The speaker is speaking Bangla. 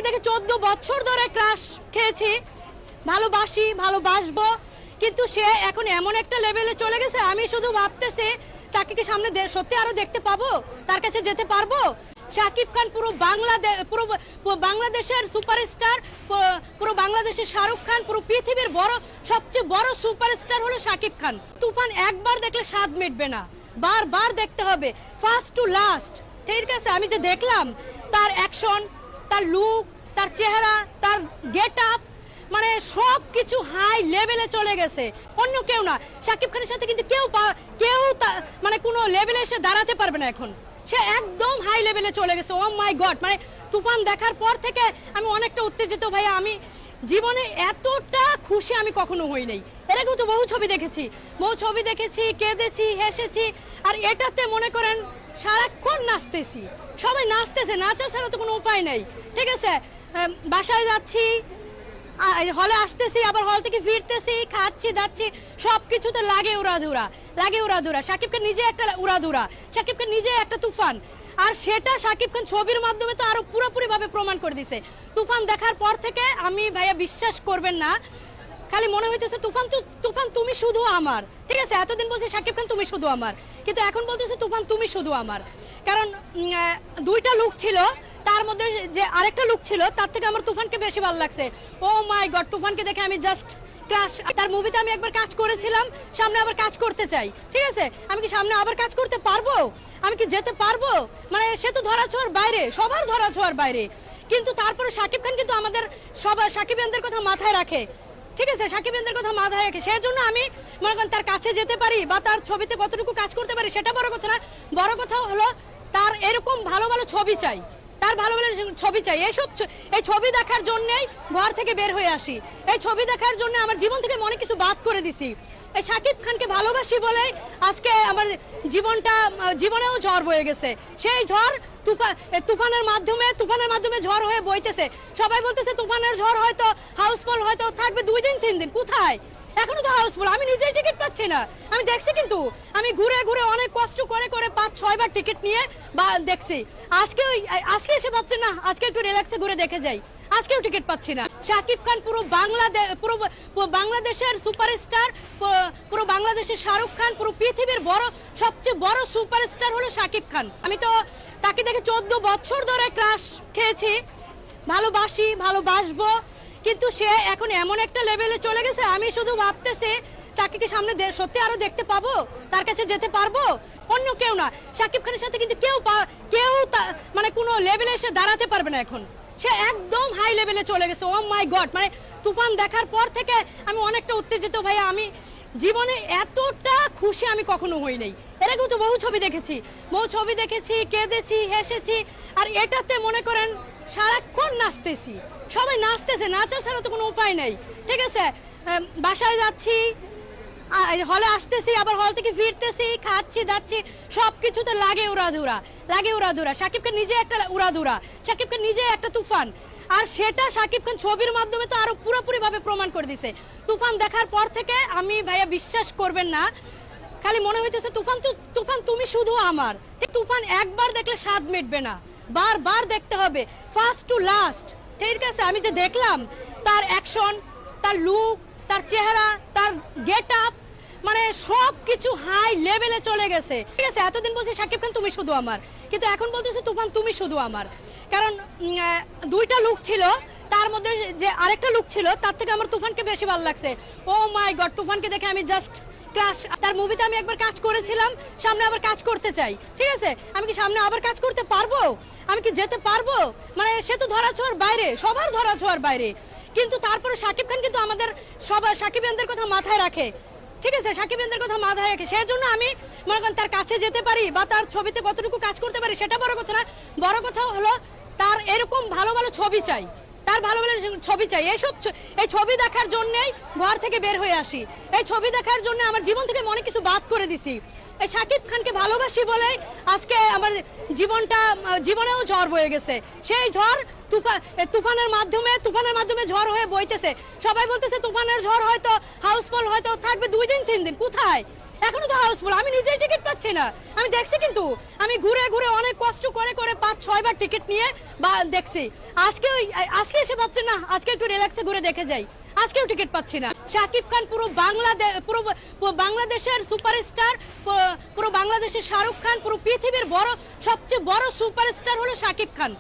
দেখে 14 বছর ধরে ক্রাশ খেয়েছি, ভালোবাসি, ভালোবাসবো, কিন্তু সে এখন এমন একটা লেভেলে চলে গেছে আমি শুধু ভাবতেছি তাকে কি সামনে সত্যি আরো দেখতে পাবো, তার কাছে যেতে পারবো। শাকিব খান পুরো বাংলাদেশের সুপারস্টার, পুরো বাংলাদেশের শাহরুখ খান, পুরো পৃথিবীর সবচেয়ে বড় সুপারস্টার হলো শাকিব খান। তুফান একবার দেখলে স্বাদ মিটবে না, বারবার দেখতে হবে, ফার্স্ট টু লাস্ট। ঠিক আছে, আমি যে দেখলাম তার অ্যাকশন, তার লুক, তার চেহারা, তার গেট আপ, মানে সব কিছু হাই লেভেলে চলে গেছে। অন্য কেউ না, শাকিব খানের সাথে কিন্তু কেউ মানে কোনো লেভেলে এসে দাঁড়াতে পারবে না এখন। সে একদম হাই লেভেলে চলে গেছে। ও মাই গড, মানে তুফান দেখার পর থেকে আমি অনেকটা উত্তেজিত ভাইয়া। আমি জীবনে এতটা খুশি আমি কখনো হই নাই। এর আগেও তো বহু ছবি দেখেছি, কেঁদেছি, হেসেছি, আর এটাতে মনে করেন সারাক্ষণ নাচতেছি, সবাই নাচতেছে, নাচা ছাড়া তো কোনো উপায় নেই। ঠিক আছে, বাসায় যাচ্ছি, হলে আসতেছি, আবার হল থেকে ফিরতেছি, খাচ্ছি দাচ্ছি, সবকিছুতে লাগে উড়াধুরা। শাকিব খান নিজে একটা উড়াধুরা, শাকিব খান নিজে একটা তুফান। আর সেটা শাকিব খান ছবির মাধ্যমে তো আরো পুরোপুরি ভাবে প্রমাণ করে দিছে। তুফান দেখার পর থেকে আমি ভাইয়া বিশ্বাস করবেন না, খালি মনে হইতেছে তুফান তুমি শুধু আমার। ঠিক আছে, এতদিন বলছে শাকিব খান তুমি শুধু আমার, কিন্তু এখন বলতেছে তুফান তুমি শুধু আমার। কারণ দুইটা লুক ছিল, তার মধ্যে যে আরেকটা লুক ছিল তার থেকে আমার তুফানকে বেশি ভালো লাগছে। ও মাই গড, তুফানকে দেখে আমি জাস্ট ক্রাশ। তার মুভিতে আমি একবার কাজ করেছিলাম, সামনে আবার কাজ করতে চাই। ঠিক আছে, আমি কি সামনে আবার কাজ করতে পারবো, আমি কি যেতে পারবো, মানে সে তো ধরাছোঁয়ার বাইরে, সবার ধরাছোঁয়ার বাইরে, কিন্তু তারপরে শাকিব খান কিন্তু আমাদের সবার সাকিবিয়ানদের কথা মাথায় রাখে। ঠিক আছে, সাকিবিয়ানদের কথা মাথায় রাখে, সেই জন্য আমি মনে করেন তার কাছে যেতে পারি বা তার ছবিতে কতটুকু কাজ করতে পারি সেটা বড় কথা না। বড় কথা হলো তার এরকম ভালো ভালো ছবি চাই, তার ভালো ভালো ছবি চাই। এই ছবি দেখার জন্যই ঘর থেকে বের হয়ে আসি, এই ছবি দেখার জন্য আমার জীবন থেকে অনেক কিছু বাদ করে দিছি। এই শাকিব খানকে ভালোবাসি বলে আজকে আমার জীবনেও ঝড় বয়ে গেছে। সেই ঝড় তুফানের মাধ্যমে ঝড় হয়ে বইতেছে। সবাই বলতেছে তুফানের ঝড় হয়তো হাউসফুল হয়তো থাকবে 2 দিন 3 দিন, কোথায়, এখনো তো হাউসফুল। আমি নিজেই টিকিট পাচ্ছি না, আমি দেখছি, কিন্তু আমি ঘুরে অনেক কষ্ট করে 5-6 বার টিকিট নিয়ে দেখছি। আজকে এসে ভাবছি না আজকে একটু রিল্যাক্সে ঘুরে দেখে যাই, আজকেও টিকিট পাচ্ছি না। শাকিব খান পুরো বাংলাদেশের সুপারস্টার, পুরো বাংলাদেশের শাহরুখ খান, পুরো পৃথিবীর সবচেয়ে বড় সুপারস্টার হলো শাকিব খান। আমি তো তাকে দেখে 14 বছর ধরে ক্রাশ খেয়েছি, ভালোবাসি, ভালোবাসবো, কিন্তু সে এখন এমন একটা লেভেলে চলে গেছে আমি শুধু ভাবতেছি তাকে কি সামনে সত্যি আরো দেখতে পাবো, তার কাছে যেতে পারবো। অন্য কেউ না, শাকিব খানের সাথে কিন্তু কেউ মানে কোনো লেভেলে এসে দাঁড়াতে পারবে না এখন। সে একদম হাই লেভেলে চলে গেছে। ও মাই গড, মানে তুফান দেখার পর থেকে আমি অনেকটা উত্তেজিত ভাইয়া। আমি জীবনে এতটা খুশি আমি কখনো হই নাই। এর আগেও তো বহু ছবি দেখেছি, কেঁদেছি, হেসেছি, আর এটাতে মনে করেন সারাক্ষণ নাচতেছি, সবাই নাচতেছে, নাচা ছাড়া তো কোনো উপায় নেই। ঠিক আছে, বাসায় যাচ্ছি, হলে আসতেছি, আবার হল থেকে ফিরতেছি, খাচ্ছি দাচ্ছি, সবকিছুতে লাগে উড়াধুরা। শাকিব খান নিজে একটা উড়াধুরা, শাকিব খান নিজে একটা তুফান। আর সেটা শাকিব খান ছবির মাধ্যমে তো আরো পুরোপুরি ভাবে প্রমাণ করে দিছে। তুফান দেখার পর থেকে আমি ভাইয়া বিশ্বাস করবেন না, খালি মনে হইতেছে তুফান তুমি শুধু আমার। তুফান একবার দেখলে স্বাদ মিটবে না, বারবার দেখতে হবে, ফার্স্ট টু লাস্ট। ঠিক আছে, আমি যে দেখলাম তার অ্যাকশন, তার লুক, তার চেহারা, তার গেট আপ, মানে সব কিছু হাই লেভেলে চলে গেছে। ঠিক আছে, এতদিন বলছে শাকিব খান তুমি শুধু আমার, কিন্তু এখন বলতেছে তুফান তুমি শুধু আমার। কারণ দুইটা লুক ছিল, তার মধ্যে যে আরেকটা লুক ছিল তার থেকে আমার তুফানকে বেশি ভালো লাগছে। ও মাই গড, তুফানকে দেখে আমি জাস্ট ক্রাশ। তার মুভিতে আমি একবার কাজ করেছিলাম, সামনে আবার কাজ করতে চাই। ঠিক আছে, আমি কি সামনে আবার কাজ করতে পারবো, আমি কি যেতে পারবো, মানে সে তো ধরাছোঁয়ার বাইরে, সবার ধরাছোঁয়ার বাইরে, কিন্তু তারপরে শাকিব খান কিন্তু আমাদের সবার সাকিবিয়ানদের কথা মাথায় রাখে। ঠিক আছে, সাকিবিয়ানদের কথা মাথায় রাখে, সেই জন্য আমি মনে করেন তার কাছে যেতে পারি বা তার ছবিতে কতটুকু কাজ করতে পারি সেটা বড় কথা না। বড় কথা হলো তার এরকম ভালো ভালো ছবি চাই, তার ভালো ভালো ছবি চাই। এই ছবি দেখার জন্যই ঘর থেকে বের হয়ে আসি, এই ছবি দেখার জন্য আমার জীবন থেকে অনেক কিছু বাদ করে দিছি। এই শাকিব খানকে ভালোবাসি বলে আজকে আমার জীবনেও ঝড় বয়ে গেছে। সেই ঝড় তুফানের মাধ্যমে ঝড় হয়ে বইতেছে। সবাই বলতেছে তুফানের ঝড় হয়তো হাউসফুল হয়তো থাকবে 2 দিন 3 দিন, কোথায়, এখনো তো হাউসফুল, আমি নিজেই টিকিট পাচ্ছি না। আমি দেখছি, কিন্তু আমি ঘুরে ঘুরে অনেক কষ্ট করে করে 5-6 বার টিকিট নিয়ে দেখছি। আজকে এসে ভাবছি না, আজকে একটু রিল্যাক্সে ঘুরে দেখে যাই, আজকেও টিকিট পাচ্ছি না। শাকিব খান পুরো বাংলাদেশের সুপারস্টার, পুরো বাংলাদেশের শাহরুখ খান, পুরো পৃথিবীর সবচেয়ে বড় সুপারস্টার হলো শাকিব খান।